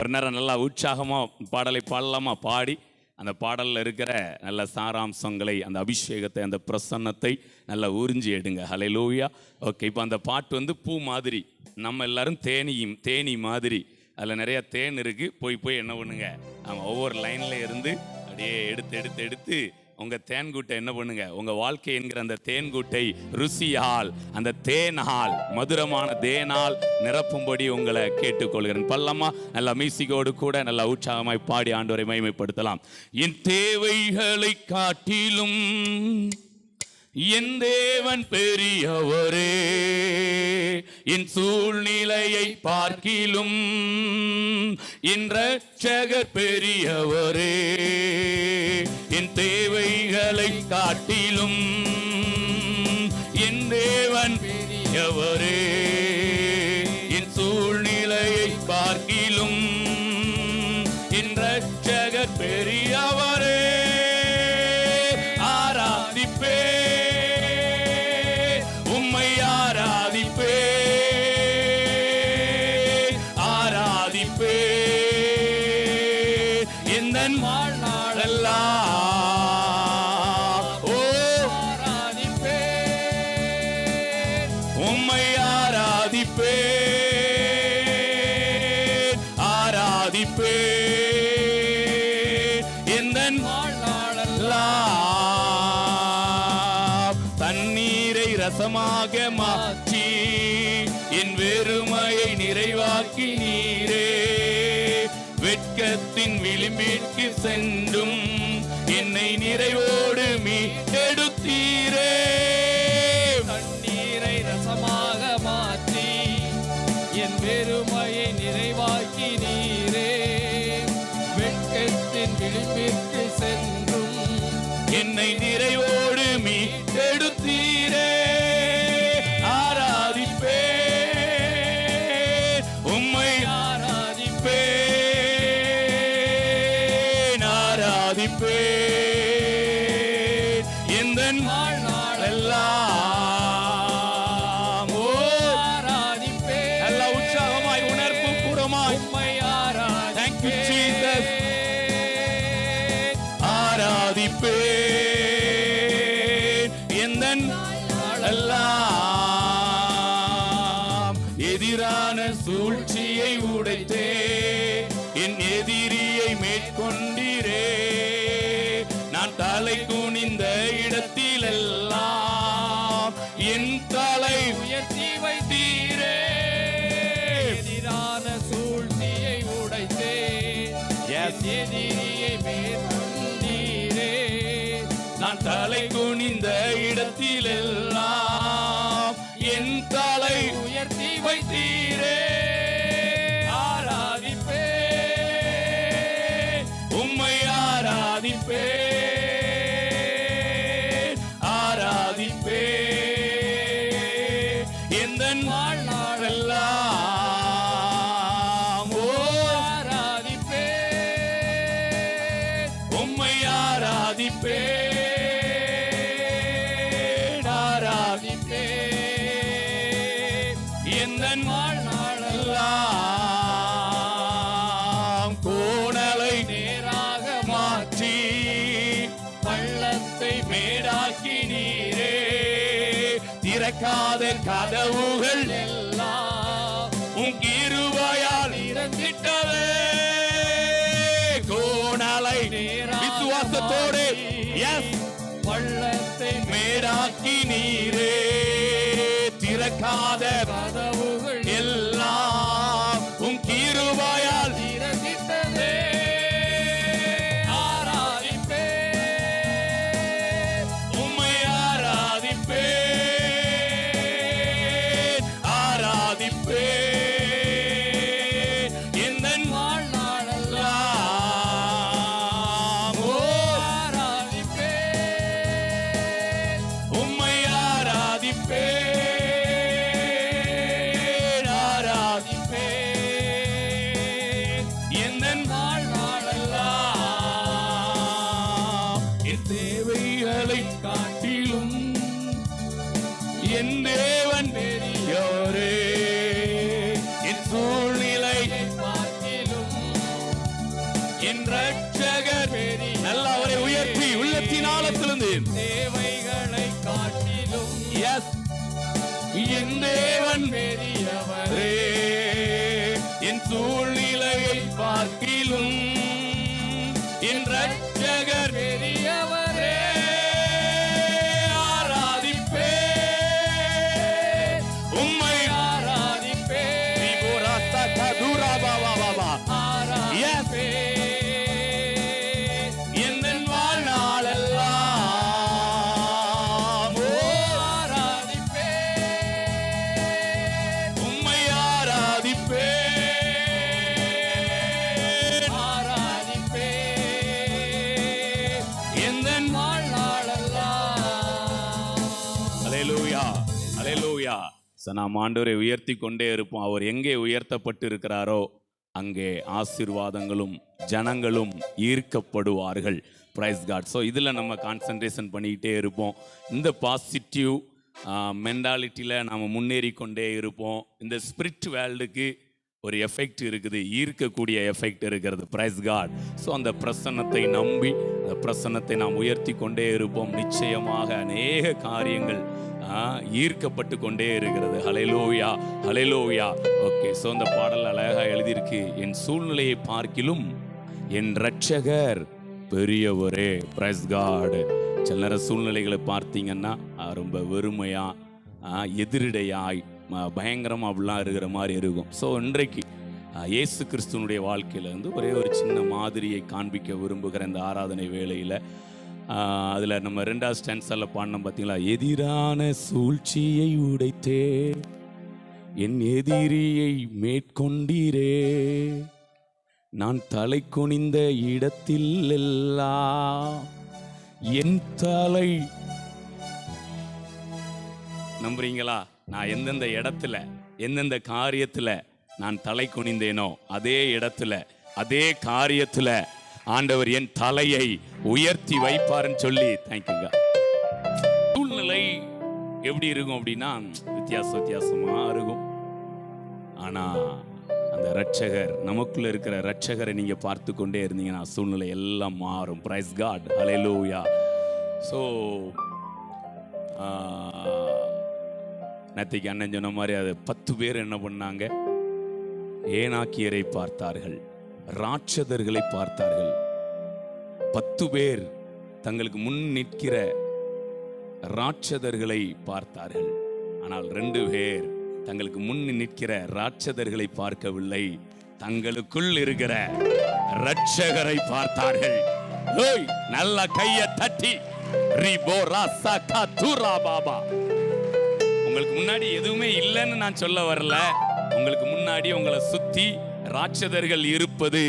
ஒரு நேரம் நல்லா உற்சாகமாக பாடலை பாடலாமா? பாடி அந்த பாடலில் இருக்கிற நல்ல சாராம்சங்களை, அந்த அபிஷேகத்தை, அந்த பிரசன்னத்தை நல்லா உறிஞ்சி எடுங்க. ஹல்லேலூயா. ஓகே, இப்போ அந்த பாட்டு பூ மாதிரி, நம்ம எல்லாரும் தேனி மாதிரி, அதில் நிறைய தேன் இருக்குது. போய் என்ன பண்ணுங்க, நம்ம ஒவ்வொரு லைனில் இருந்து அப்படியே எடுத்து உங்கள் தேன்கூட்டை என்ன பண்ணுங்க, உங்கள் வாழ்க்கை என்கிற அந்த தேன்கூட்டை ருசியால், அந்த தேனால், மதுரமான தேனால் நிரப்பும்படி உங்களை கேட்டுக்கொள்கிறேன். பல்லம்மா நல்ல மியூசிக்கோடு கூட நல்ல உற்சாகமாய் பாடி ஆண்டவரை மகிமைப்படுத்தலாம். என் தேவைகளை காட்டிலும் என் தேவன் பெரியவரே, என் சூழ்நிலையை பார்க்கிலும் என் இரட்சகர் பெரியவரே, என் தேவைகளை காட்டிலும் என் தேவன் பெரியவரே, என் சூழ்நிலையை பார்க்கிலும் என் இரட்சகர் பெரியவரே. ஆராதிப்பே, தண்ணீரை ரசமாக மாற்றி என் வெறுமையை நிறைவாக்கி நீரே, வெட்கத்தின் விளிம்பிற்கு சென்றும் என்னை நிறைவோடு மீட்டெடுத்தீரே. தண்ணீரை ரசமாக மாற்றி என் வெறுமையை நிறைவாக்கி நீரே, வெட்கத்தின் விளிம்பிற்கு சென்றும் என்னை நிறைவோடு மீட்டெடுத்தீரே. ஆராதிப்பே, உம்மை ஆராதிப்பே, ஆராதிப்பே எந்த வாழ்நாளெல்லாம். ஓ ஆராதிப்பே, நல்ல உற்சாகமாய் உணர்வு பூர்வமாய் உம்மை ஆராதிப்பே. Thank you Jesus. ஆராதிப்பே எல்லாம். எதிரான சூழ்ச்சியை உடைத்தே என் எதிரியை மேற்கொண்டீரே, நான் தலை குனிந்த இடத்திலெல்லாம் என் தலை உயர்த்தி வைத்தீரே. எதிரான சூழ்ச்சியை உடைத்தே என் எதிரியை மேற்கொண்டீரே, நான் தலை குனிந்த இடத்திலெல்லாம் என் தலை உயர்த்தி வைத்தீரே. ஆராதிப்பே, உம்மை ஆராதிப்பே, ஆராதிப்பே எந்த வாழ்நாளெல்லாம். ஓ ஆராதிப்பே, உம்மை ஆராதிப்பே, வாழ்நாளெல்லாம். கோணலை நேராக மாற்றி பள்ளத்தை மேடாக்கி நீரே, திறக்காத கதவுகள் எல்லாம் உன் கிருபையால் திறந்திட்டவே. கோணலை விசுவாசத்தோடு எஸ் பள்ளத்தை மேடாக்கி நீரே, திறக்காத கதவுகள் எல்லாம் உன் கிருபையால் திறந்திட்டதே. ஆராதிப்பே, உம்மை ஆராதிப்பே, ஆராதிப்பே எந்த வாழ்நாளெல்லாம். ஓ ஆராதிப்பே, உம்மை ஆராதிப்பே, ஆராதிப்பே எந்த வாழ்நாளெல்லாம். என் தேவைகளை காட்டிலும் என் தேவன் பெரியவரே, என் சூழ்நிலை பார்க்கிலும் தேவைகளை காட்டிலும் எஸ் என் தேவன் பெரியவரே, என் சூழ்நிலையை பார்க்கிலும் என் ரட்சகர் பெரியவரே, ஆராதிப்பே உம்மை ஆராதிப்பே, ஆராதிப்பே என் வாழ்நாளெல்லாம் ஆராதிப்பே, உம்மை ஆராதிப்பே ஆராதிப்பே, எந்தன் வாழ்நாளெல்லாம். அல்லேலூயா அல்லேலூயா. நாம் ஆண்டவரை உயர்த்தி கொண்டே இருப்போம். அவர் எங்கே உயர்த்தப்பட்டு இருக்கிறாரோ அங்கே ஆசீர்வாதங்களும் ஜனங்களும் ஈர்க்கப்படுவார்கள். Price God. ஸோ இதில் நம்ம கான்சன்ட்ரேஷன் பண்ணிக்கிட்டே இருப்போம். இந்த பாசிட்டிவ் மென்டாலிட்டியில் நாம் முன்னேறி கொண்டே இருப்போம். இந்த ஸ்பிரிட் வேர்ல்டுக்கு ஒரு எஃபெக்ட் இருக்குது, ஈர்க்கக்கூடிய எஃபெக்ட் இருக்கிறது. Price God. ஸோ அந்த பிரசன்னத்தை நம்பி அந்த பிரசன்னத்தை நாம் உயர்த்தி கொண்டே இருப்போம். நிச்சயமாக அநேக காரியங்கள் ஈர்க்கப்பட்டு கொண்டே இருக்கிறது. ஹல்லேலூயா ஹல்லேலூயா. ஓகே. ஸோ அந்த பாடல் அழகாக எழுதியிருக்கு. என் சூழ்நிலையை பார்க்கிலும் என் ரட்சகர் பெரியவரே. Praise God. சில நேர சூழ்நிலைகளை பார்த்தீங்கன்னா ரொம்ப வெறுமையாக எதிரிடையாய் பயங்கரமாக அப்படிலாம் இருக்கிற மாதிரி இருக்கும். ஸோ இன்றைக்கு இயேசு கிறிஸ்துவனுடைய வாழ்க்கையிலேருந்து ஒரே ஒரு சின்ன மாதிரியை காண்பிக்க விரும்புகிற இந்த ஆராதனை வேளையில் அதில் நம்ம 2வது ஸ்டான்ஸால பாடினோம் பார்த்தீங்களா? எதிரான சூழ்ச்சியை உடைத்தே என் எதிரியை மேற்கொண்டீரே, நான் தலை குனிந்த இடத்தில் எல்லாம் என் தலை. நம்புறீங்களா? நான் எந்தெந்த இடத்துல எந்தெந்த காரியத்தில் நான் தலை குனிந்தேனோ அதே இடத்துல அதே காரியத்தில் ஆண்டவர் என் தலையை உயர்த்தி வைப்பார்னு சொல்லி தேங்க்யூங்க. சூழ்நிலை எப்படி இருக்கும் அப்படின்னா வித்தியாசமா இருக்கும். ஆனா அந்த ரட்சகர், நமக்குள்ள இருக்கிற ரட்சகரை நீங்க பார்த்து கொண்டே இருந்தீங்கன்னா சூழ்நிலை எல்லாம் மாறும். Price God. ஹல்லேலூயா. ஸோ நேத்திக்கு அண்ணன் சொன்ன மாதிரி அது 10 பேர் என்ன பண்ணாங்க? ஏனாக்கியரை பார்த்தார்கள், ராட்சதர்களை பார்த்தார்கள். 10 பேர் தங்களுக்கு முன் நிற்கிற ராட்சதர்களை பார்த்தார்கள். ஆனால் 2 பேர் தங்களுக்கு முன் நிற்கிற ராட்சதர்களை பார்க்கவில்லை, தங்களுக்குள் இருக்கிற ரட்சகரை பார்த்தார்கள். நல்ல கையை தட்டி உங்களுக்கு முன்னாடி எதுவுமே இல்லைன்னு நான் சொல்ல வரல. உங்களுக்கு முன்னாடி உங்களை சுத்தி ராட்சதர்கள் இருப்பது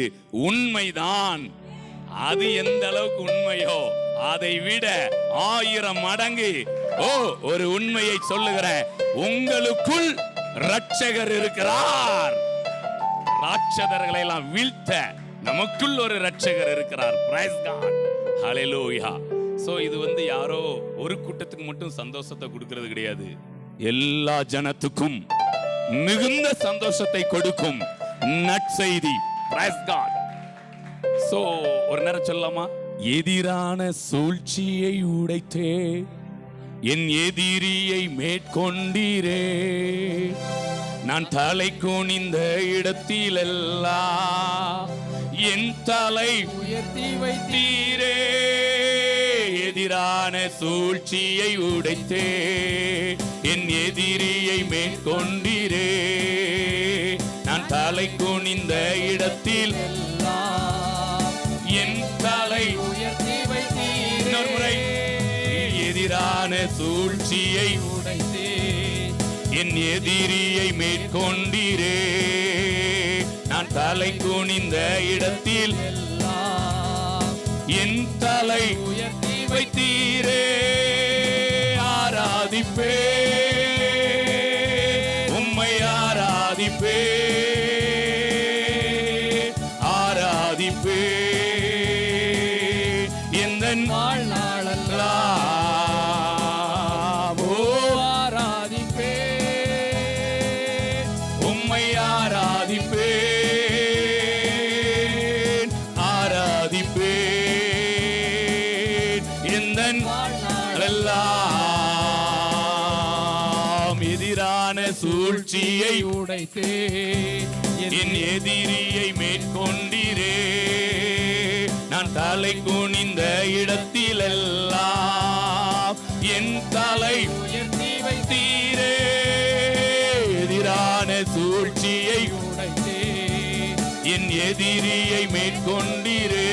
உண்மைதான். அது எந்த அளவுக்கு உண்மையோ அதை விட 1000 மடங்கு ஒரு உண்மையை சொல்லுகிறேன். உங்களுக்குள் ரட்சகர் இருக்கிறார். ராட்சதர்களை எல்லாம் வீழ்த்த நமக்குள் ஒரு ரட்சகர் இருக்கிறார். Price God. ஹல்லேலூயா. சோ இது யாரோ ஒரு கூட்டத்துக்கு மட்டும் சந்தோஷத்தை கொடுக்கிறது கிடையாது. எல்லா ஜனத்துக்கும் மிகுந்த சந்தோஷத்தை கொடுக்கும் நற்செய்தி. Price God. சோ ஒரு நேரம் சொல்லலாமா? எதிரான சூழ்ச்சியை உடைத்தே என் எதிரியை மேற்கொண்டீரே, நான் தலை குனிந்த இடத்திலெல்லாம் என் தலை உயர்த்தி வைத்தீரே. எதிரான சூழ்ச்சியை உடைத்தே என் எதிரியை மேற்கொண்டீரே, நான் தலை குனிந்த இடத்தில் என் தலை உயர்த்தி வைத்தீரே. முறை எதிரான சூழ்ச்சியை உடைத்தே என் எதிரியை மேற்கொண்டீரே, நான் தலை குனிந்த இடத்தில் என் தலை உயர்த்தி வைத்தீரே. ஆராதிப்பே உம்மை ஆராதிப்பே ஆராதிப்பே எந்தன் வாழ்நாளெல்லாம் ஆராதிப்பே உம்மை ஆராதிப்பே ஆராதிப்பே எந்தன் சூழ்ச்சியை உடைத்தே என் எதிரியை மேற்கொண்டீரே. நான் தலை குனிந்த இடத்திலெல்லாம் என் தலை உயர்த்தி வைத்தீரே. தீரே. எதிரான சூழ்ச்சியை உடைத்தே என் எதிரியை மேற்கொண்டீரே.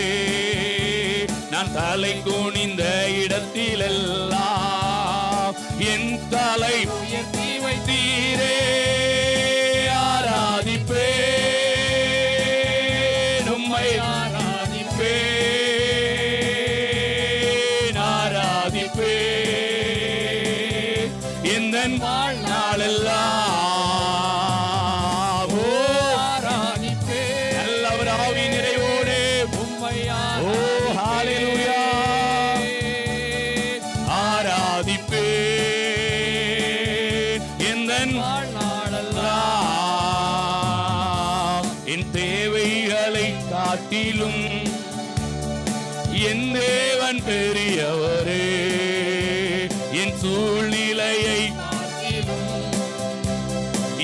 நான் தலை குனிந்த இடத்திலெல்லாம் என் தலை உயர்த்தி வைத்தீரே. தீரே. ஆராதிப்பேன் உம்மை, ஆராதிப்பேன் ஆராதிப்பேன் எந்தன் வாழ்நாளெல்லாம். ஓ ஆராதிப்பேன் நல்லவர் ஆவி நிறைவோடு உம்மை ஓ ஹalleluya ஆராதிப்பேன் எந்தன் வாழ்நாளெல்லாம் என் தேவைகளை காட்டிலும் என் தேவன் பெரியவரே. என் சூழ்நிலையை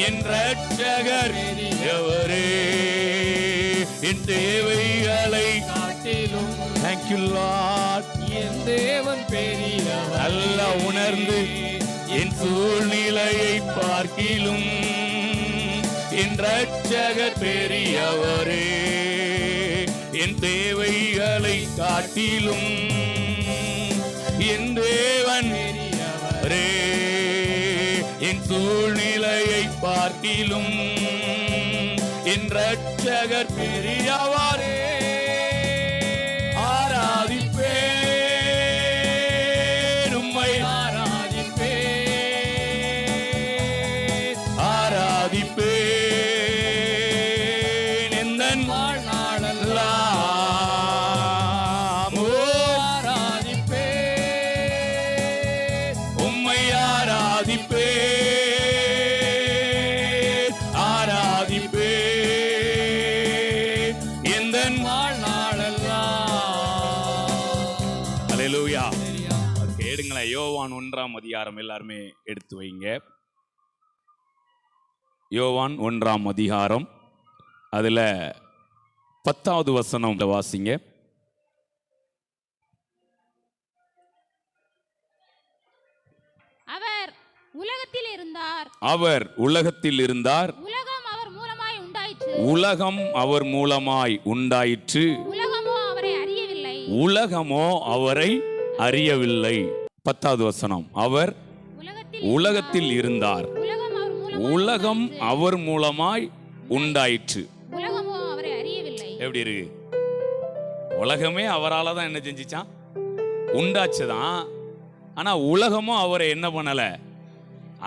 என் ரட்சகர் பெரியவரே. என் தேவைகளை காட்டிலும் Thank you Lord. என் தேவன் பெரியவர். நல்லா உணர்ந்து என் சூழ்நிலையை பார்க்கிலும் என் ரட்சகர் பெரியவரே. என் தேவைகளை காட்டிலும் என் தேவன் பெரியவரே. என் சூழ்நிலையை பார்க்கிலும் என் ரட்சகர் பெரியவரே. ஆராதிப்பேன் உம்மை, ஆராதிப்பேன் ஆராதிப்பேன் எந்தன் வாழ்நாளெல்லாம். ஓ ஆராதிப்பேன் உம்மை ஆராதிப்பேன் ஆராதிப்பேன் எந்தன் வாழ்நாளெல்லாம். ஹalleluya. கேளுங்களேன், யோவான் 1ஆம் அதிகாரம் எல்லாருமே எடுத்து வைங்க. யோவான் 1ஆம் அதிகாரம் அதுல 10வது வசனம் வாசிங்க. அவர் உலகத்தில் இருந்தார். அவர் உலகத்தில் இருந்தார். உலகம் அவர் மூலமாய் உண்டாயிற்று. உலகம் அவர் மூலமாய் உண்டாயிற்று. உலகமோ அவரை அறியவில்லை. உலகமோ அவரை அறியவில்லை. 10வது வசனம். அவர் உலகத்தில் இருந்தார். உலகம் அவர் மூலமாய் உண்டாயிற்று. உலகமோ அவரை அறியவில்லை. எப்படி இருக்கு? உலகமே அவரால தான் என்ன செஞ்சிச்சான்? உண்டாச்சுதான். ஆனா உலகமும் அவரை என்ன பண்ணல?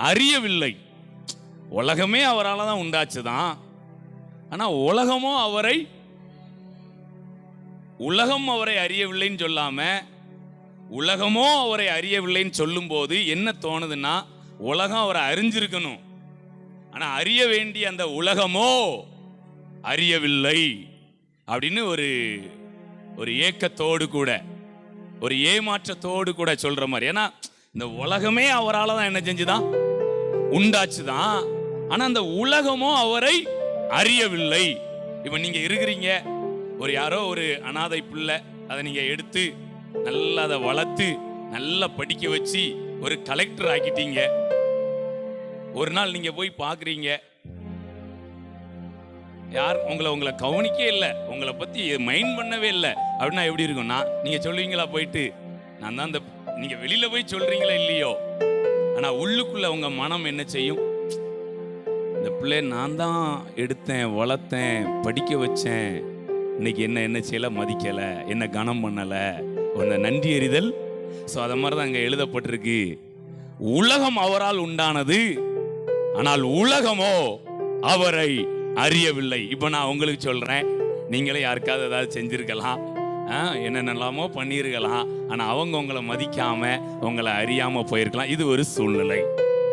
அறியவில்லை. உலகமே அவரால தான் உண்டாச்சுதான். ஆனா உலகம் அவரை அறியவில்லைன்னு சொல்லாம உலகமோ அவரை அறியவில்லைன்னு சொல்லும் போது என்ன தோணுதுன்னா, உலகம் அவரை அறிஞ்சிருக்கணும், ஆனா அறிய வேண்டிய அந்த உலகமோ அறியவில்லை அப்படின்னு ஒரு ஏக்கத்தோடு கூட, ஒரு ஏமாற்றத்தோடு கூட சொல்ற மாதிரி. ஏன்னா இந்த உலகமே அவரால் தான் என்ன செஞ்சுதான்? உண்டாச்சுதான். ஆனா அந்த உலகமோ அவரை அறியவில்லை. இப்ப நீங்க இருக்கிறீங்க, யாரோ ஒரு அனாதை பிள்ளை, அதை நீங்க எடுத்து நல்லா அதை வளர்த்து நல்லா படிக்க வச்சு ஒரு கலெக்டர் ஆக்கிட்டீங்க. ஒரு நாள் நீங்க போய் பாக்குறீங்க, யார் உங்களை கவனிக்கவே இல்லை, உங்களை பத்தி மைண்ட் பண்ணவே இல்லை அப்படின்னா எப்படி இருக்கும்னா, நீங்க சொல்லுவீங்களா போயிட்டு, நான் தான் நீங்க வெளியில போய் சொல்றீங்களா இல்லையோ, ஆனா உள்ளுக்குள்ள உங்க மனம் என்ன செய்யும்? இந்த பிள்ளை நான் தான் எடுத்தேன், வளர்த்தேன், படிக்க வச்சேன், இன்னைக்கு என்ன செய்யல, மதிக்கல, என்ன கனம் பண்ணல, உன்னை நன்றி எறிதல். ஸோ அதை மாதிரி தான் அங்கே எழுதப்பட்டிருக்கு. உலகம் அவரால் உண்டானது, ஆனால் உலகமோ அவரை அறியவில்லை. இப்போ நான் உங்களுக்கு சொல்றேன், நீங்களே யாருக்காவது ஏதாவது செஞ்சிருக்கலாம், என்னென்னலாமோ பண்ணியிருக்கலாம், ஆனால் அவங்க உங்களை மதிக்காம உங்களை அறியாம போயிருக்கலாம். இது ஒரு சூழ்நிலை.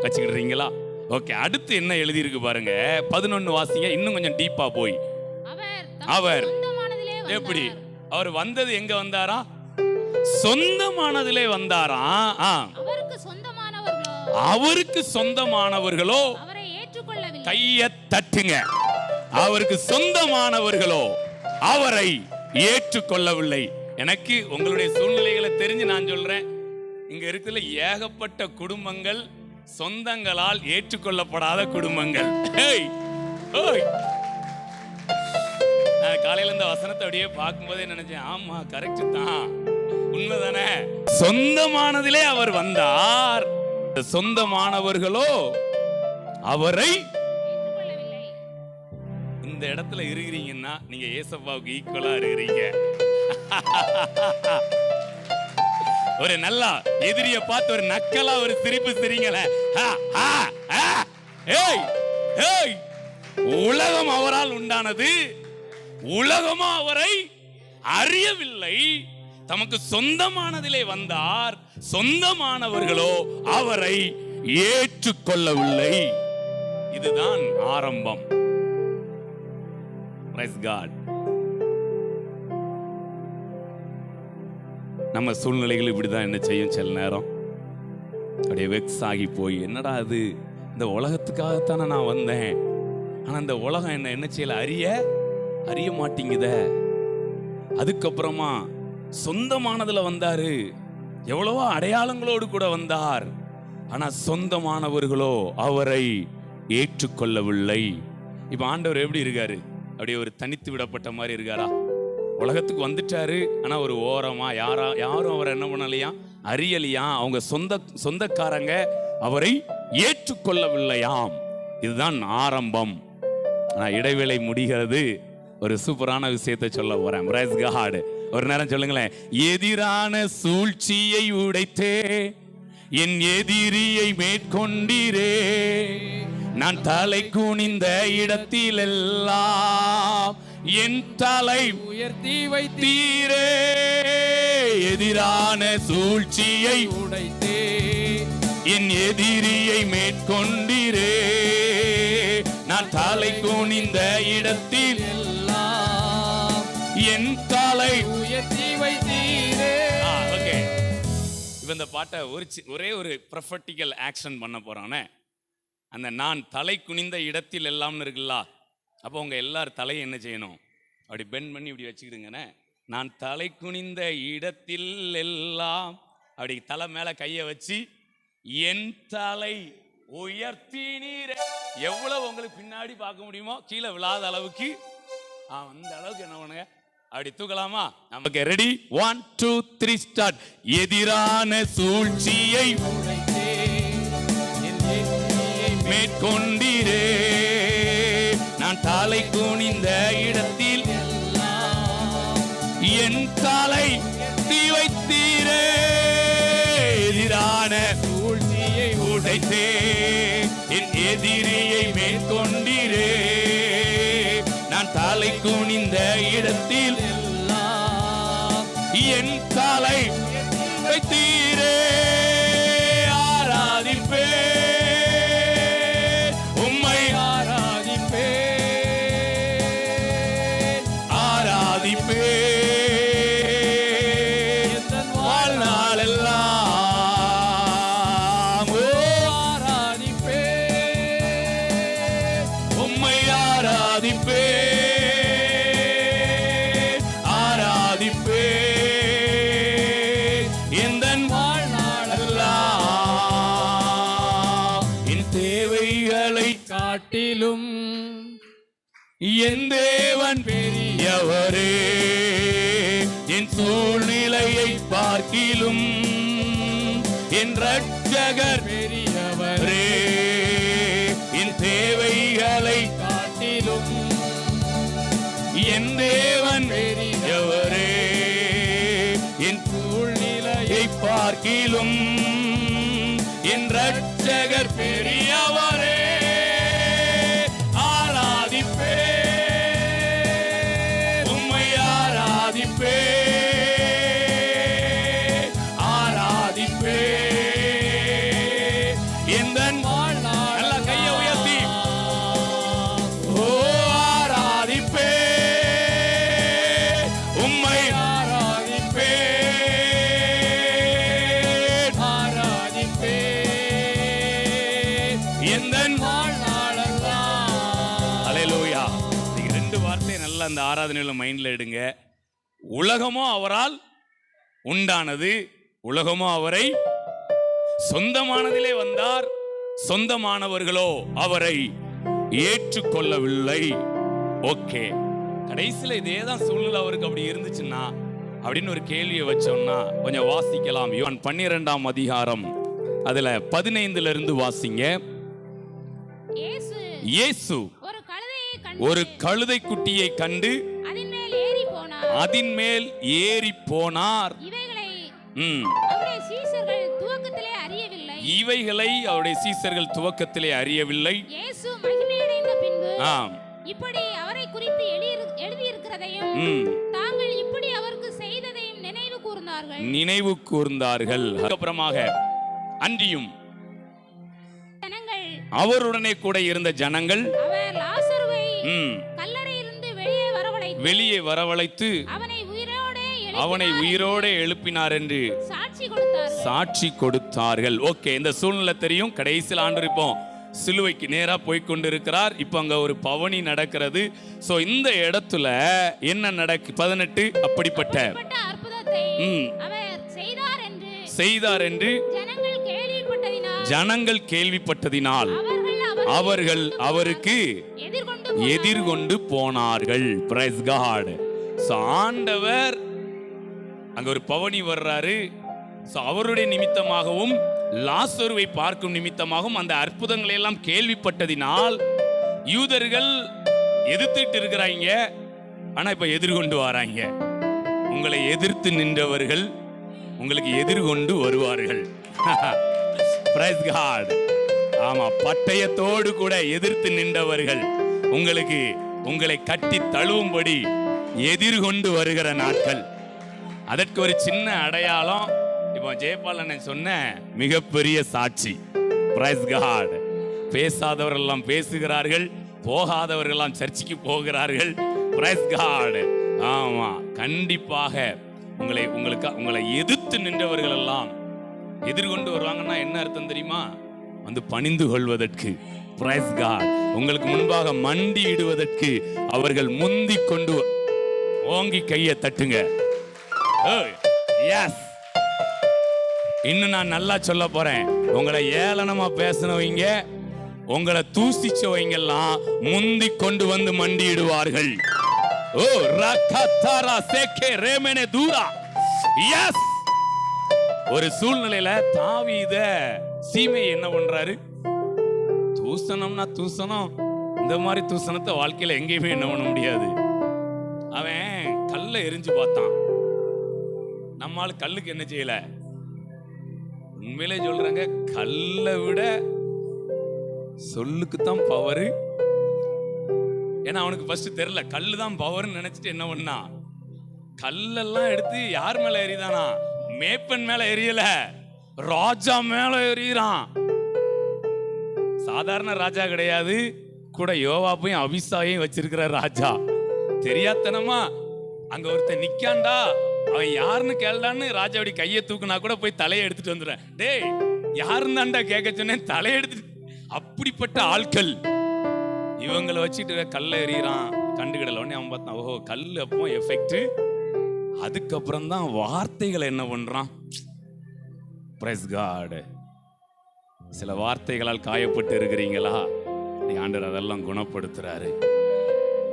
வச்சுக்கிட்டுறீங்களா? ஓகே, அடுத்து என்ன எழுதியிருக்கு பாருங்க, 11 வாசிங்க, இன்னும் கொஞ்சம் டீப்பா போய். அவர் எப்படி? அவர் வந்தது எங்க வந்தாரா? சொந்தமானதிலே வந்தாரா? அவருக்கு சொந்தமானவர்களோ கையை தட்டுங்க. அவருக்கு சொந்தமானவர்களோ அவரை ஏற்றுக்கொள்ளவில்லை. எனக்கு உங்களுடைய சூழ்நிலைகளை தெரிஞ்சு நான் சொல்றேன், இங்க இருக்கிற ஏகப்பட்ட குடும்பங்கள் சொந்தங்களால் ஏற்றுக்கொள்ளப்படாத குடும்பங்கள். நான் காலையில இந்த வசனத்தை அப்படியே பார்க்கும்போதே நினைச்சேன், ஆமா கரெக்ட் தான், உண்மைதானே. சொந்தமானதிலே அவர் வந்தார், சொந்தமானவர்களோ அவரை. இந்த இடத்துல இருக்கிறீங்கன்னா நீங்க ஏசப்பாவுக்கு ஈக்குவலா இருக்கிறீங்க. ஒரு நல்லா எதிரிய பார்த்து ஒரு நக்கலா ஒரு சிரிப்பு சிரிங்கள. உலகம் அவரால் உண்டானது, உலகமோ அவரை அறியவில்லை. தமக்கு சொந்தமானதிலே வந்தார், சொந்தமானவர்களோ அவரை ஏற்றுக்கொள்ளவில்லை. இதுதான் ஆரம்பம். Praise God. நம்ம சூழ்நிலைகள் இப்படிதான் என்ன செய்யும், சில நேரம் அப்படியே வெக்ஸ் ஆகி போய், என்னடா அது, இந்த உலகத்துக்காகத்தானே நான் வந்தேன், ஆனா இந்த உலகம் என்ன செய்யல, அறிய மாட்டேங்குத. அதுக்கப்புறமா சொந்தமானதுல வந்தாரு, எவ்வளவோ அடையாளங்களோடு கூட வந்தார், ஆனா சொந்தமானவர்களோ அவரை ஏற்றுக்கொள்ளவில்லை. இப்ப ஆண்டவர் எப்படி இருக்காரு, அப்படியே ஒரு தனித்து விடப்பட்ட மாதிரி இருக்காரா? உலகத்துக்கு வந்துட்டாரு, ஆனா ஒரு ஓரமா யாரும் அவரை என்ன பண்ணலையா, அறியலையா. அவங்க சொந்தக்காரங்க அவரை ஏற்றுக்கொள்ளவில்லையாம். இதுதான் ஆரம்பம். ஆனா இடைவேளை முடிகிறது. ஒரு சூப்பரான விஷயத்தை சொல்ல போறேன். Praise God. ஒரு நேரம் சொல்லுங்களேன். எதிரான சூழ்ச்சியை உடைத்தே என் எதிரியை மேற்கொண்டீரே, நான் தலை குனிந்த இடத்தில் எல்லாம் என் தலை உயர்த்தி வைத்தீரே. எதிரான சூழ்ச்சியை உடைத்தே என் எதிரியை மேற்கொண்டீரே, நான் தலை குனிந்த இடத்தில் எல்லாம் என் தலை உயர்த்தி வைத்தீரே. ஓகே, இப்ப இந்த பாட்டை ஒரே ஒரு ப்ரொஃபட்டிக்கல் ஆக்ஷன் பண்ண போறானே. அந்த நான் தலை குனிந்த இடத்தில் எல்லாம்னு இருக்குல்ல, அப்போ உங்க எல்லார் தலையை என்ன செய்யணும், அப்படி பெண்ட் பண்ணி இப்படி வச்சுக்கிடுங்கண்ணே. நான் தலை குனிந்த இடத்தில் எல்லாம், அப்படி தலை மேல கையை வச்சு என் தலை உயர்த்தி நீரே. எவ்வளவு உங்களுக்கு பின்னாடி பார்க்க முடியுமோ கீழே விழாத அளவுக்கு, அந்த அளவுக்கு என்ன பண்ணுங்க, அப்படி தூக்கலாமா? நமக்கு ரெடி, 1 2 3 ஸ்டார்ட். எதிரான சூழ்ச்சியை உடைத்தே என் எதிரியை மேற்கொண்டீரே, நான் தலை குனிந்த இடத்தில் எல்லாம் என் தலை தீ வைத்தீரே. எதிரான சூழ்ச்சியை உடைத்தே என் எதிரியை மேற்கொண்டீரே, நான் தலை குனிந்த இடத்தில் எல்லாம் என் தலை வைத்தீரே. ஆராதிப்பே உம்மை, ஆராதிப்பே ஆராதிப்பே எந்தன் வாழ்நாளெல்லாம். ஓ, ஆராதிப்பே உம்மை ஆராதிப்பே, ஆராதிப்பே எந்தன் வாழ்நாளெல்லாம். என் தேவைகளை காட்டிலும் என் தேவன் பெரியவரே, என் சூழ்நிலையை பார்க்கிலும் என் ரட்சகர் பெரியவரே என் தேவைகளை காட்டிலும் என் தேவன் பெரியவரே, என் சூழ்நிலையை பார்க்கிலும் என் ரட்சகர் பெரியவரே. ஆராதிப்பே உம்மை, ஆராதிப்பே ஆராதிப்பே எந்தன் வாழ்நாள் நல்ல கையை உயர்த்தி, ஓ ஆராதிப்பே உம்மை, ஆராதிப்பே ஆராதிப்பே நல்லா அந்த ஆராதனையில் மைண்டில் எடுங்க. உலகமோ அவரால் உண்டானது, உலகமோ அவரை சொந்தமானதிலே வந்தார், சொந்தமானவர்களோ அவரை ஏற்றுக்கொள்ளவில்லை. ஓகே, கடைசியில் இதே தான் சூழ்நிலை அவருக்கு அப்படி இருந்துச்சுன்னா அப்படின்னு ஒரு கேள்வியை வச்சோம்னா கொஞ்சம் வாசிக்கலாம். யோவான் 12ஆம் அதிகாரம் அதுல 15ல இருந்து வாசிங்க. இயேசு ஒரு கழுதை குட்டியை கண்டு அதின் மேல் ஏறி போனார். இவைகளை அவருடைய சீசர்கள் துவக்கத்திலே அறியவில்லை. இப்படி அவரை குறித்து எழுதியிருக்கிறதையும் தாங்கள் இப்படி அவருக்கு செய்ததையும் நினைவு கூர்ந்தார்கள். அப்புறமாக அன்றியும் அவருடனே கூட இருந்த ஜனங்கள் அவர் லாசருவை கல்லறையிலிருந்து வெளியே வரவழைத்து அவனை உயிரோடு எழுப்பினார் என்று சாட்சி கொடுத்தார்கள். ஓகே, இந்த சூழ்நிலை தெரியும். கடைசியில் ஆண்டவர் இப்போ சிலுவைக்கு நேரா போய் கொண்டிருக்கிறார். இப்போ அங்க ஒரு பவனி நடக்கிறது. சோ இந்த இடத்துல என்ன நடக்கு? 18 அப்படிப்பட்ட செய்தார் என்று ஜனங்கள் கேள்விப்பட்டதினால் அவர்கள் அவருக்கு எதிர்கொண்டு போனார்கள். Price God. சோ ஆண்டவர் அங்க ஒரு பவனி வர்றாரு. சோ அவருடைய நிமித்தமாகவும் லாசருவை பார்க்கும் நிமித்தமாகவும் அந்த அற்புதங்களை எல்லாம் கேள்விப்பட்டதினால் யூதர்கள் எதிர்த்துட்டு இருக்கிறாங்க. ஆனா இப்ப எதிர்கொண்டு வராங்க. உங்களை எதிர்த்து நின்றவர்கள் உங்களுக்கு எதிர்கொண்டு வருவார்கள். Praise God. ஆமா, பட்டயத்தோடு கூட எதிர்த்து நின்றவர்கள் உங்களை கட்டி தழுவும்படி எதிர்கொண்டு வருகிற நாட்கள். அதற்கு ஒரு சின்ன அடையாளம் இப்போ ஜெயபாலன் சொன்ன மிகப்பெரிய சாட்சி. Price God. பேசாதவர்கள் எல்லாம் பேசுகிறார்கள், போகாதவர்கள் எல்லாம் சர்ச்சுக்கு போகிறார்கள். Praise God. ஆமா, கண்டிப்பாக உங்களை எதிர்த்து நின்றவர்கள் எல்லாம் எதிர்கொண்டு வருவாங்கன்னா என்ன அர்த்தம் தெரியுமா? வந்து பணிந்து கொள்வதற்கு. Praise God. உங்களுக்கு முன்பாக மண்டியிடுவதற்கு அவர்கள் முந்தி கொண்டு ஓங்கி கையை தட்டுங்க. எஸ். இன்னும் நான் நல்லா சொல்ல போறேன். உங்களை ஏளனமா பேசினவங்க, உங்களை தூசிச்சவங்க எல்லாம் முந்தி கொண்டு வந்து மண்டியிடுவார்கள். ஓ ரகதாரா சேகே ரேமனே தூரா. எஸ். ஒரு சூழ்நிலையில தாவீத சீமை என்ன பண்றாரு? தூசணம்னா தூசணம். இந்த மாதிரி தூசணத்தை வாழ்க்கையில எங்கேயுமே என்ன பண்ண முடியாது. அவன் கல்லை எரிஞ்சு பார்த்தான். நம்மால் கல்லுக்கு என்ன செய்யல. உண்மையிலே சொல்றாங்க, கல்லை விட சொல்லுக்குத்தான் பவர். ஏன்னா அவனுக்கு ஃபர்ஸ்ட் தெரியல கல்லு தான் பவர்னு நினைச்சிட்டு என்ன பண்ணா, கல்லெல்லாம் எடுத்து யார் மேல எறிதானா? மேப்பன் மேல எரியல, ராஜா மேல எறிகிறான். சாதாரண ராஜா கிடையாது, கூட யோவாப்பையும் அபிசாயையும் வச்சிருக்கிற ராஜா. தெரியாதனமா அங்க ஒருத்தன் நிக்காண்டா, அவன் யாருன்னு கேள்டான்னு ராஜாவுடி கையை தூக்குனா கூட போய் தலையை எடுத்துட்டு வந்துடுறேன். டேய் யாருன்னு தான்டா கேட்க சொன்னேன், தலையை எடுத்துட்டு. அப்படிப்பட்ட ஆட்கள். இவங்களை வச்சுட்டு கல்ல எறிகிறான், கண்டுகிடல. உடனே அவன் பார்த்தான், ஓஹோ கல் அப்போ எஃபெக்ட். அதுக்கப்புறம் தான் வார்த்தைகளை என்ன பண்றான். Praise God. சில வார்த்தைகளால் காயப்பட்டு இருக்கிறீங்களா? ஆண்டவர் அதெல்லாம் குணப்படுத்துறாரு.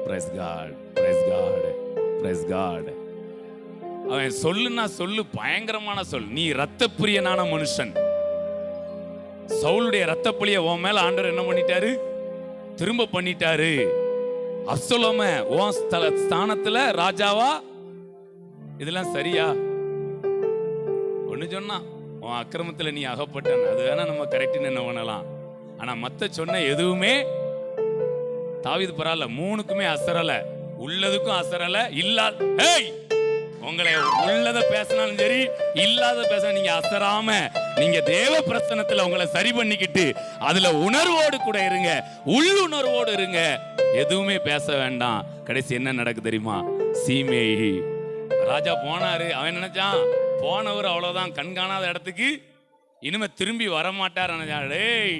Praise God, praise God, praise God. அவன் சொல்லுன்னா சொல்லு, பயங்கரமான சொல். நீ ரத்த பிரியனான மனுஷன். சவுலுடைய ரத்த பழிய உன் மேல ஆண்டவர் என்ன பண்ணிட்டாரு? திரும்ப பண்ணிட்டாரு. அப்சலோம உன் ஸ்தானத்துல ராஜாவா. இதெல்லாம் சரியா? ஒண்ணு சொன்னா, உன் அக்கிரமத்துல நீ அகப்பட்டன், அது வேணா நம்ம கரெக்ட்னு என்ன பண்ணலாம். ஆனா மத்த சொன்ன எதுவுமே தாவீது பரவாயில்ல, மூணுக்குமே அசரல. உள்ளதுக்கும் அசரல, இல்லாத. ஏய், உங்களை உள்ளத பேசினாலும் சரி, இல்லாத பேச நீங்க அசராம, நீங்க தேவ பிரசன்னத்துல உங்களை சரி பண்ணிக்கிட்டு அதுல உணர்வோடு கூட இருங்க, உள்ளுணர்வோடு இருங்க. எதுவுமே பேச வேண்டாம். கடைசி என்ன நடக்கு தெரியுமா? சீமேயி ராஜா போனாரு. அவன் நினைச்சான் போனவர் அவ்வளவுதான், கண்காணாத இடத்துக்கு இனிமே திரும்பி வரமாட்டார் நினைச்சான். டேய்,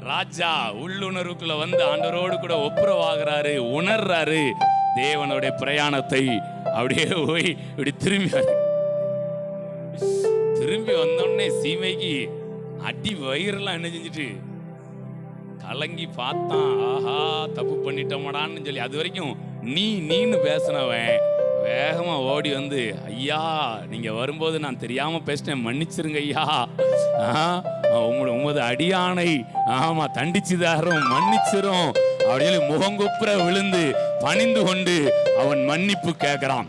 ராஜா உள்ளுணர்வுக்குள்ள வந்து ஆண்டவரோடு கூட ஒப்புரவாகிறாரு, உணர்றாரு. தேவனுடைய பிரயாணத்தை அப்படியே போய் இப்படி திரும்பி வந்தோடனே சீமைக்கு அடி வயிறெல்லாம் என்ன செஞ்சுட்டு கலங்கி பார்த்தான். ஆஹா, தப்பு பண்ணிட்டோமடான்னு சொல்லி அது வரைக்கும் நீன்னு பேசினவன் வேகமா ஓடி வந்து, ஐயா நீங்க வரும்போது நான் தெரியாம பேசினேன், மன்னிச்சிருங்க ஐயா, உமது அடியானை ஆமா தண்டிச்சுதாரும் மன்னிச்சிரும் அப்படின்னு சொல்லி முகங்குப்புற விழுந்து பணிந்து கொண்டு அவன் மன்னிப்பு கேட்கிறான்.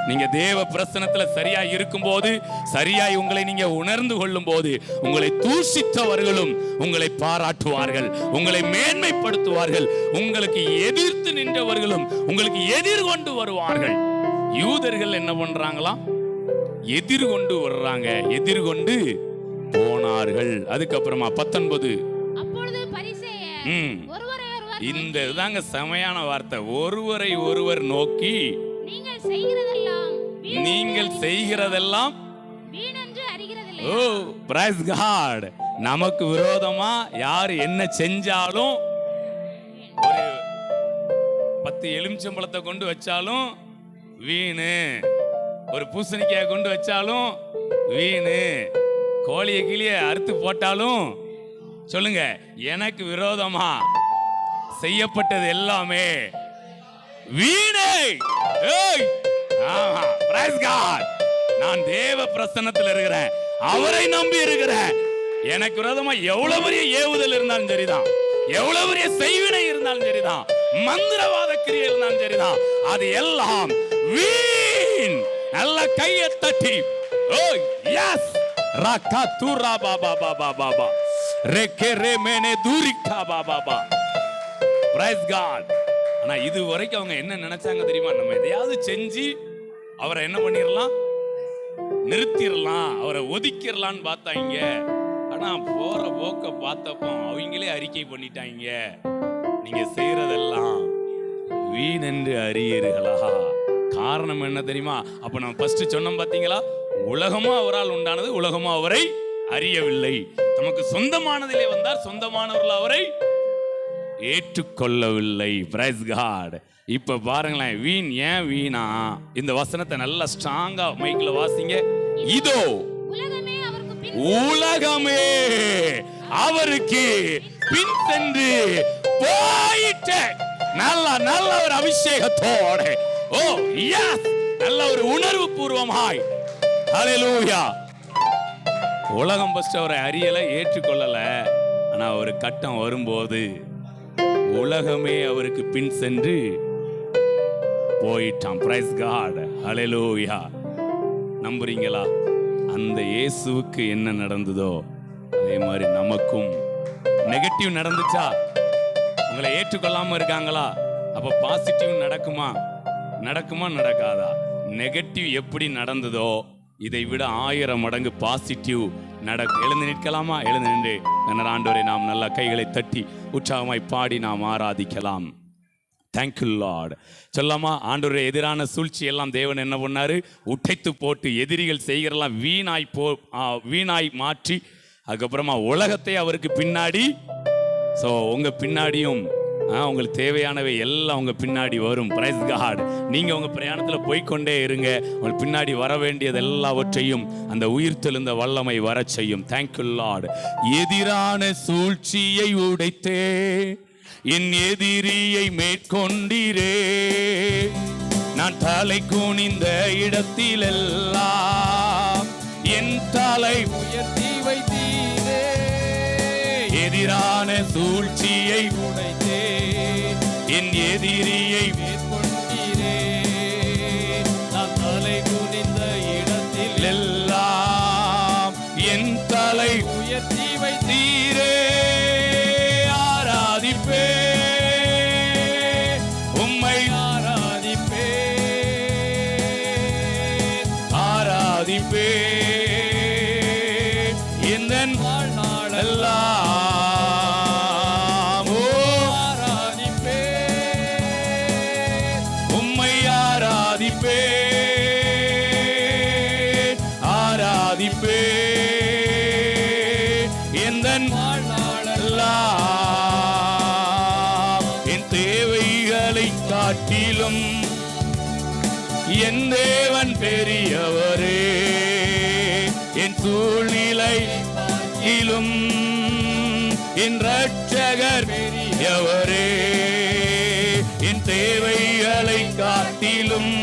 நீங்க தேவ பிரசனத்துல சரியா இருக்கும்போது, சரியாய் உங்களை நீங்க உணர்ந்து கொள்ளும் போது, உங்களை தூஷித்தவர்களும் உங்களை பாராட்டுவார்கள், உங்களை மேன்மைப்படுத்துவார்கள், உங்களுக்கு எதிர்த்து நின்றவர்களும் உங்களுக்கு எதிர்கொண்டு வருவார்கள். யூதர்கள் என்ன பண்றாங்களாம்? எதிர்கொண்டு வர்றாங்க, எதிர்கொண்டு போனார்கள். அதுக்கப்புறமா 19 இந்த இதாங்க செமையான வார்த்தை. ஒருவரை ஒருவர் நோக்கி நீங்கள் செய்கிறதெல்லாம் ஓ பிரைஸ் காட், நமக்கு விரோதமா யார் என்ன செஞ்சாலும், ஒரு 10 எலுமிச்சம்பழத்தை கொண்டு வச்சாலும் வீணு, ஒரு பூசணிக்காயை கொண்டு வச்சாலும் வீணு, கோழியை கிளிய அறுத்து போட்டாலும் சொல்லுங்க, எனக்கு விரோதமா செய்யப்பட்டது எல்லாமே வீணை. நான் தேவ பிரசன்னத்தில் இருக்கிறேன், அவரை நம்பி இருக்கிறேன். எனக்கு விரோதமா எவ்வளவு பெரிய ஏவுதல் இருந்தாலும் சரிதான், எவ்வளவு பெரிய செய்வினை இருந்தாலும் சரிதான், மந்திரவாத கிரியை இருந்தாலும் சரிதான், அது எல்லாம் வீண். நல்ல கையை தட்டி ஓ எஸ் ராகா தூரா பாபா பாபா பாபா ரெக்கே ரே மேனே தூரிக்கா பாபா பா. Praise God. ஆனா இது வரைக்கும் அவங்க என்ன நினைச்சாங்க தெரியுமா? நம்ம எதையாவது செஞ்சு அவரை என்ன பண்ணிரலாம், நிறுத்திடலாம், அவரை ஒதுக்கிடலான்னு பார்த்தாங்க. ஆனா போற போக்க பார்த்தப்போ அவங்களே அறிக்கை பண்ணிட்டாங்க, நீங்க செய்யறதெல்லாம் வீணென்று அறியீர்களா? காரணம் என்ன தெரியுமா? அப்ப நம்ம ஃபர்ஸ்ட் சொன்னோம் பாத்தீங்களா, உலகமும் அவரால் உண்டானது, உலகமும் அவரை அறியவில்லை. நமக்கு சொந்தமானதிலே வந்தார், சொந்தமானவர்கள் அவரை ஏற்றுக்கொள்ளவில்லை. Praise God. இப்ப பாருங்களேன், வீண் ஏன் வீணா? இந்த வசனத்தை நல்லா ஸ்ட்ராங்கா மைக்ல வாசிங்க. இதோ உலகமே அவருக்கு பின் சென்று போயிட்டு, நல்ல ஒரு அபிஷேகத்தோட, ஓ எஸ், நல்ல ஒரு உணர்வு பூர்வமாய், ஹல்லேலூயா. உலகம் ஃபர்ஸ்ட் அவரை அறியல, ஏற்றுக்கொள்ளல. ஆனா ஒரு கட்டம் வரும்போது உலகமே அவருக்கு பின் சென்று போயிட்டான். பிரைஸ் காட், ஹல்லேலூயா. நம்புறீங்களா? அந்த இயேசுவுக்கு என்ன நடந்ததோ அதே மாதிரி நமக்கும் நெகட்டிவ் நடந்துச்சா? உங்களை ஏற்றுக்கொள்ளாம இருக்காங்களா? அப்ப பாசிட்டிவ் நடக்குமா? நடக்காதா? நெகட்டிவ் எப்படி நடந்ததோ இதை விட 1000 மடங்கு பாசிட்டிவ் நடக்கும். எழுந்து நிற்கலாமா? எழுந்து நின்று ஆண்டவரை நாம் நல்ல கைகளை தட்டி உற்சாகமாய் பாடி நாம் ஆராதிக்கலாம். தேங்க்யூ லார்ட் சொல்லாமா? ஆண்டவரே, எதிரான சூழ்ச்சி எல்லாம் தேவன் என்ன பண்ணாரு? உடைத்து போட்டு எதிரிகள் செய்கிறலாம் வீணாய் மாற்றி, அதுக்கப்புறமா உலகத்தை அவருக்கு பின்னாடி, ஸோ உங்க பின்னாடியும் உங்களுக்கு தேவையானவை எல்லாம் உங்க பின்னாடி வரும். Praise God. நீங்க உங்க பிரயாணத்துல போய்கொண்டே இருங்க, உங்களுக்கு பின்னாடி வர வேண்டியது எல்லாவற்றையும் அந்த உயிர்த்தெழுந்த வல்லமை வர செய்யும். Thank you Lord. எதிரான சூழ்ச்சியை உடைத்தே என் எதிரியை மேற்கொண்டீரே, நான் தலை குனிந்த இடத்திலெல்லாம் என் தலை உயர்த்தி வைத்தீரே. எதிரான சூழ்ச்சியை உடைத்தே என் எதிரியை மேற்கொண்டீரே, நான் தலை குனிந்த இடத்தில் எல்லாம் என் தலை உயர்த்தி வைத்தீரே. தீரே. ஆராதிப்பே உம்மை, ஆராதிப்பே ஆராதிப்பே இந்த வாழ்நாளெல்லாம். எல்லாம். ஓ காட்டிலும் என் தேவன் பெரியவரே. என் சூழ்நிலை பார்க்கிலும் என் ரட்சகர் பெரியவரே. என் தேவைகளை காட்டிலும்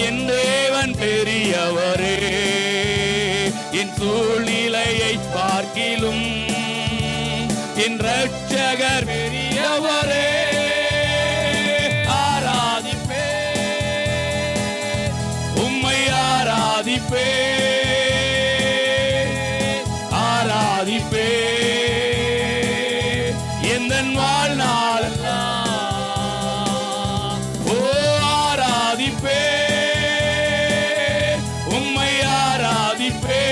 என் தேவன் பெரியவரே. என் சூழ்நிலையை பார்க்கிலும் என் ரட்சகர் பெரியவரே. ஆராதிப்பே உம்மை ஆராதிப்பே ஆராதிப்பே எந்தன் வாழ்நாள் ஓ ஆராதிப்பே உம்மை ஆராதிப்பே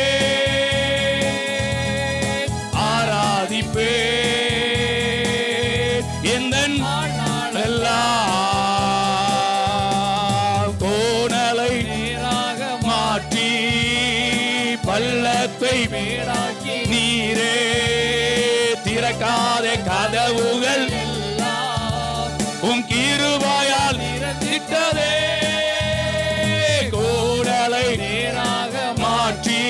ஆராதிப்பே எந்தன் எல்லாம் கோணலை நேராக மாற்றி பள்ளத்தை மேடாக்கி நீரே திறக்காத கதவுகள் எல்லாம் உம் கிருபையால் திறந்திட்டதே. கோணலை நேராக மாற்றி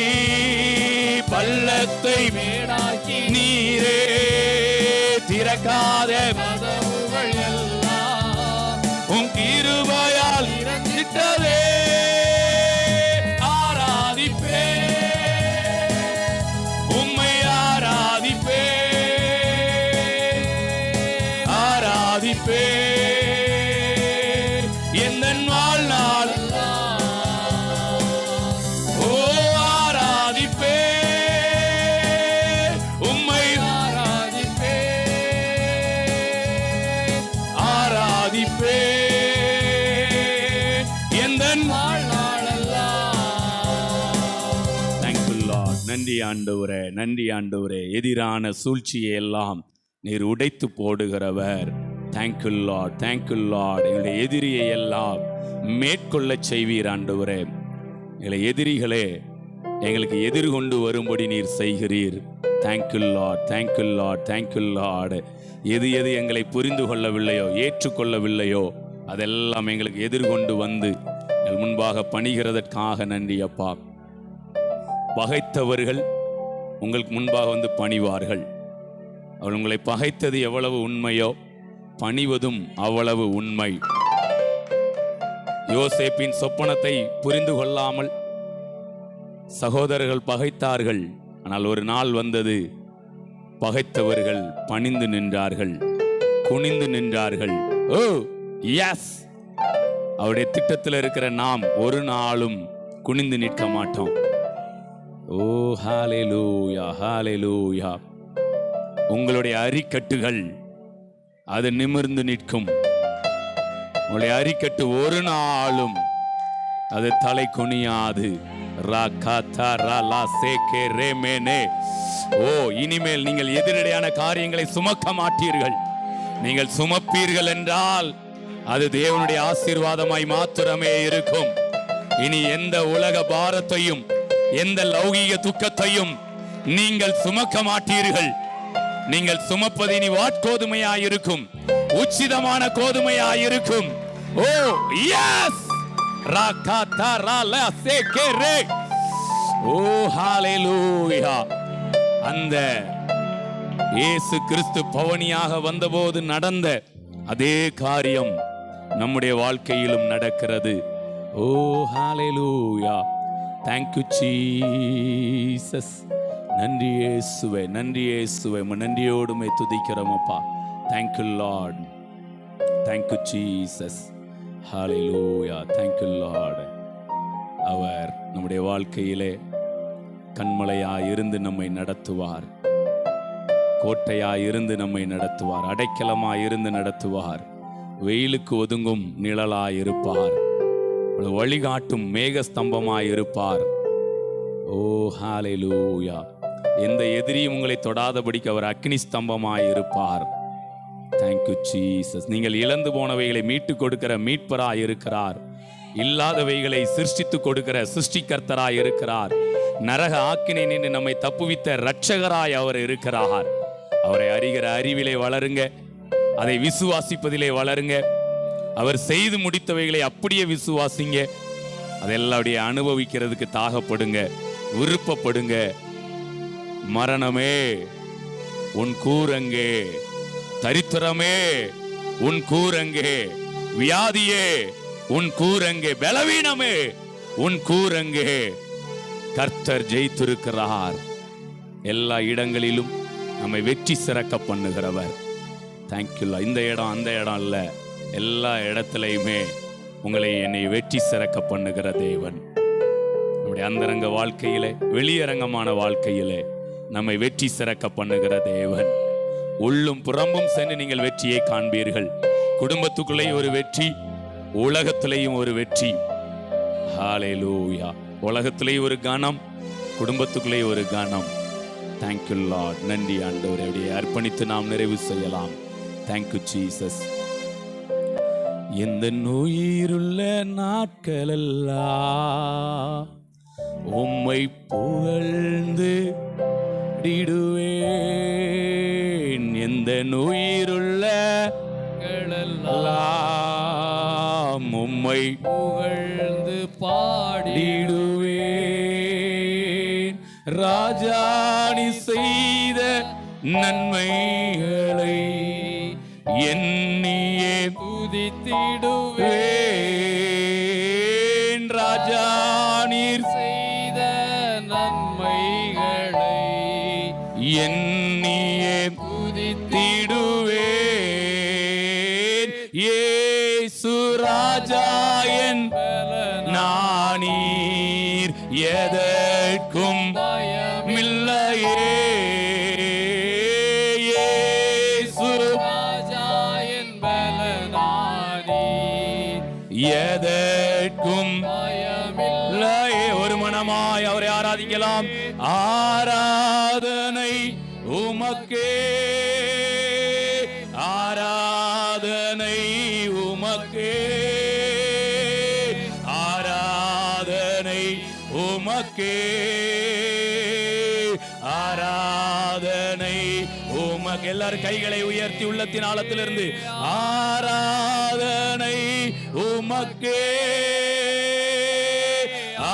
பள்ளத்தை மேடாக்கி நீரே திறக்காத கதவுகள் எல்லாம் உம் கிருபையால் திறந்திட்டதே. ஆராதிப்பே உம்மை ஆராதிப்பே ஆராதிப்பே எந்தன் வாழ்நாள் ஓ ஆராதிப்பே உம்மை ஆராதிப்பே ஆராதிப்பே எந்தன் தேங்க்யூ லார்ட். நன்றி ஆண்டவரே, நன்றி ஆண்டவரே. எதிரான சூழ்ச்சியை எல்லாம் நீர் உடைத்து போடுகிறவர். Thank you Lord, thank you Lord. எங்களுடைய எதிரியை எல்லாம் மேற்கொள்ள செய்வீர் ஆண்டவரே. எங்களை எதிரிகளே எங்களுக்கு எதிர்கொண்டு வரும்படி நீர் செய்கிறீர். Thank you Lord, thank you Lord, thank you Lord. எது எது எங்களை புரிந்து கொள்ளவில்லையோ ஏற்றுக்கொள்ளவில்லையோ அதெல்லாம் எங்களுக்கு எதிர்கொண்டு வந்து எங்கள் முன்பாக பணிகிறதற்காக நன்றி அப்பா. பகைத்தவர்கள் உங்களுக்கு முன்பாக வந்து பணிவார்கள். அவள் உங்களை பகைத்தது எவ்வளவு உண்மையோ பணிவதும் அவ்வளவு உண்மை. யோசேப்பின் சொப்பனத்தை புரிந்து கொள்ளாமல் சகோதரர்கள் பகைத்தார்கள். ஆனால் ஒரு நாள் வந்தது, பகைத்தவர்கள் பணிந்து நின்றார்கள், குனிந்து நின்றார்கள். ஓ எஸ், அவருடைய திட்டத்தில் இருக்கிற நாம் ஒரு நாளும் குனிந்து நிற்க மாட்டோம். ஓ ஹalleluya, ஹalleluya. உங்களுடைய அரிக்கட்டுகள் அது நிமிர்ந்து நிற்கும். உங்களுடைய அரிக்கட்டு ஒரு நாளும் அது தலை குனியாது. ஓ, இனிமேல் நீங்கள் எதிரடையான காரியங்களை சுமக்க மாட்டீர்கள். நீங்கள் சுமப்பீர்கள் என்றால் அது தேவனுடைய ஆசீர்வாதமாய் மாத்திரமே இருக்கும். இனி எந்த உலக பாரத்தையும் எந்த லௌகீக துக்கத்தையும் நீங்கள் சுமக்க மாட்டீர்கள். நீங்கள் சுமப்பது இனி வாட்கோதுமையாயிருக்கும், உச்சிதமான கோதுமையாயிருக்கும். ஓ எஸ், ஓ ஹalleluya. அந்த இயேசு கிறிஸ்து பவனியாக வந்தபோது நடந்த அதே காரியம் நம்முடைய வாழ்க்கையிலும் நடக்கிறது. ஓ ஹalleluya. Thank you Jesus. நன்றி இயேசுவே, நன்றி இயேசுவே. நன்றியோடுமே துதிக்கிறோம் அப்பா. Thank you Lord. Thank you Jesus. Hallelujah. Thank you Lord. அவர் நம்முடைய வாழ்க்கையிலே கண்மலையாய் இருந்து நம்மை நடத்துவார், கோட்டையாய் இருந்து நம்மை நடத்துவார், அடைக்கலமாய் இருந்து நடத்துவார், வெயிலுக்கு ஒதுங்கும் நிழலாய் இருப்பார், வழிகாட்டும் மேகஸ்தம்பமாய் இருப்பார். ஓ ஹalleluya. எந்த எதிரியும் உங்களை தொடாதபடிக்கு அவர் அக்னி ஸ்தம்பமாய் இருப்பார். Thank you Jesus. நீங்கள் இழந்து போனவைகளை மீட்டு கொடுக்கிற மீட்பராய் இருக்கிறார். இல்லாதவைகளை சிருஷ்டித்து கொடுக்கிற சிருஷ்டிகர்த்தராய் இருக்கிறார். நரக ஆக்கினை நின்று நம்மை தப்புவித்த இரட்சகராய் அவர் இருக்கிறார். அவரை அறிகிற அறிவிலே வளருங்க, அதை விசுவாசிப்பதிலே வளருங்க. அவர் செய்து முடித்தவைகளை அப்படியே விசுவாசிங்க. அதெல்லாம் அப்படியே அனுபவிக்கிறதுக்கு தாகப்படுங்க, விருப்பப்படுங்க. மரணமே உன் கூரங்கே, தரித்திரமே உன் கூரங்கே, வியாதியே உன் கூரங்கே, பலவீனமே உன் கூரங்கே. கர்த்தர் ஜெயித்திருக்கிறார். எல்லா இடங்களிலும் நம்மை வெற்றி சிறக்க பண்ணுகிறவர். தேங்க்யூ. இந்த இடம் அந்த இடம் இல்ல, எல்லா இடத்திலையுமே உங்களை என்னை வெற்றி சிறக்க பண்ணுகிற தேவன். நம்முடைய அந்தரங்க வாழ்க்கையிலே, வெளியரங்கமான வாழ்க்கையிலே நம்மை வெற்றி சிறக்க பண்ணுகிற தேவன். உள்ளும் புறம்பும் சென்று நீங்கள் வெற்றியை காண்பீர்கள். குடும்பத்துக்குள்ளேயும் ஒரு வெற்றி, உலகத்திலேயும் ஒரு வெற்றி. ஹல்லேலூயா. உலகத்திலேயும் ஒரு கனம், குடும்பத்துக்குள்ளே ஒரு கனம். Thank you Lord. நன்றி ஆண்டவரே. அப்படியே அர்ப்பணித்து நாம் நிறைவு செய்யலாம். Thank you Jesus. எந்த உயிருள்ள நாட்களெல்லாம் உம்மை புகழ்ந்து பாடிடுவேன். எந்த உயிருள்ள எல்லாம் உம்மை புகழ்ந்து பாடிடுவேன். ராஜாணி செய்த நன்மைகளை எண்ணியே துதித்திடுவேன். ராஜா நீர் செய்த நன்மைகளை எண்ணியே துதித்திடுவேன். இயேசு ராஜா என் நானீர் எதற்கும் பயமில்லையே. இயேசு ராஜா என் பலனானி எதற்கும் பயமில்லையே. ஒரு மனமாய் அவரை ஆராதிக்கலாம். ஆராதனை உமக்கே, ஆராதனை உமக்கே, ஆராதனை உமக்கே, ஆராதனை உமக்கு. எல்லாரும் கைகளை உயர்த்தி உள்ளத்தின் ஆழத்திலிருந்து ஆராதனை உமக்கே,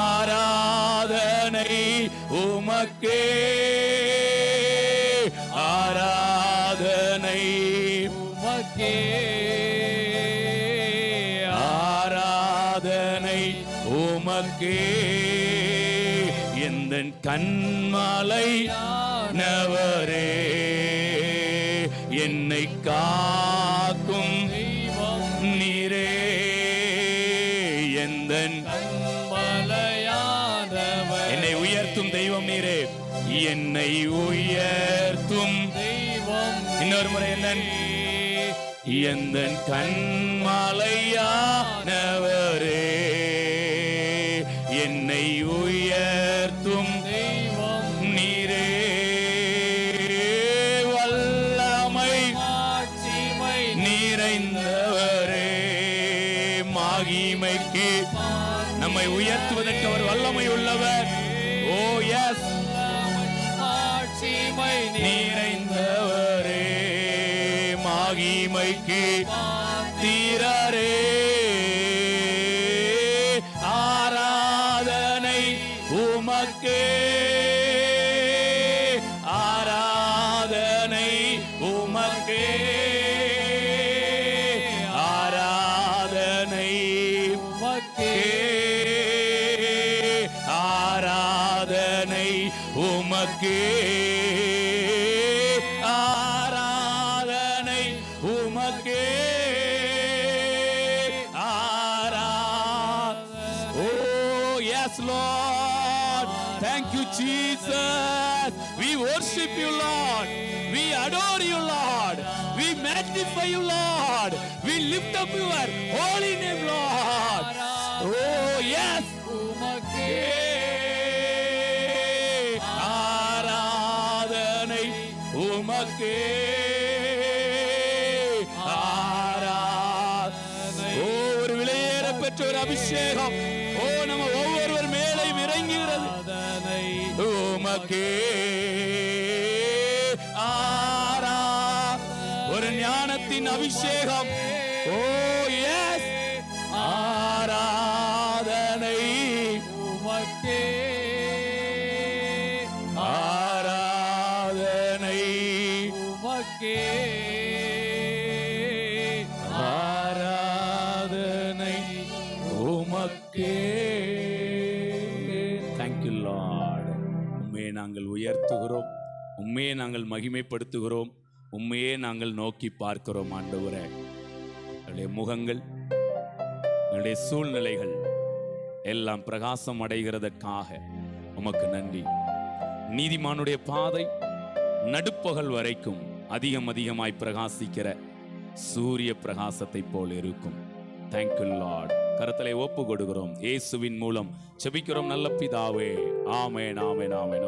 ஆராதனை உமக்கே, ஆராதனை உமக்கே, ஆராதனை உமக்கே. எந்தன் கண்மலை நவரே, என்னை காக்கும் தெய்வம் நீரே. எந்தன் மலையானவர் என்னை உயர்த்தும் தெய்வம் நீரே, என்னை உயர்த்தும் தெய்வம். இன்னொரு முறை என்னன் எந்தன் கண்மலையானவரே, என்னை உயர்த்தும் தெய்வம் நீரே. வல்லமை ஆட்சிமை நிறைந்தவரே, மகிமைக்கு நம்மை உயர்த்துவதற்கு அவர் வல்லமை உள்ளவர். ஓ எஸ். ஆட்சிமை நிறைந்தவரே, மகிமைக்கு தீரரே. ஆராதனை உமக்கே, ஆராதனை உமக்கே, ஆராதனை உமக்கே, ஆராதனை உமக்கே, ஆராதனை உமக்கே, ஆராதனை. Oh yes Lord, thank you Jesus. We worship you Lord, we adore you Lord, we magnify you Lord, we lift up your holy name Lord. Oh yes. உமக்கே, ஆராதனை உமக்கே, ஆராதனை. ஓ ஒரு விலையேற பெற்ற ஒரு அபிஷேகம், ஓ நம்ம ஒவ்வொருவர் மேலே இறங்குகிறது. ஆராதனை உமக்கே ஆரா. ஒரு ஞானத்தின் ஆவியின் அபிஷேகம். ஓ எஸ், ஆராதனை உமக்கே ஆராதனை உமக்கே ஆராதனை உமக்கே. Thank you Lord. உம்மையே நாங்கள் உயர்த்துகிறோம், உம்மையே நாங்கள் மகிமைப்படுத்துகிறோம், உம்மையே நாங்கள் நோக்கி பார்க்கிறோம். ஆண்டவரே, எங்களுடைய முகங்கள், எங்களுடைய சூழ்நிலைகள் எல்லாம் பிரகாசம் அடைகிறதற்காக உமக்கு நன்றி. நீதிமானுடைய பாதை நடுப்பகல் வரைக்கும் அதிகமாய் பிரகாசிக்கிற சூரிய பிரகாசத்தை போல் இருக்கும். Thank you Lord. கரத்தலை ஒப்பு கொடுக்கிறோம், இயேசுவின் மூலம் செபிக்கிறோம் நல்ல பிதாவே. ஆமென், ஆமென், ஆமென்.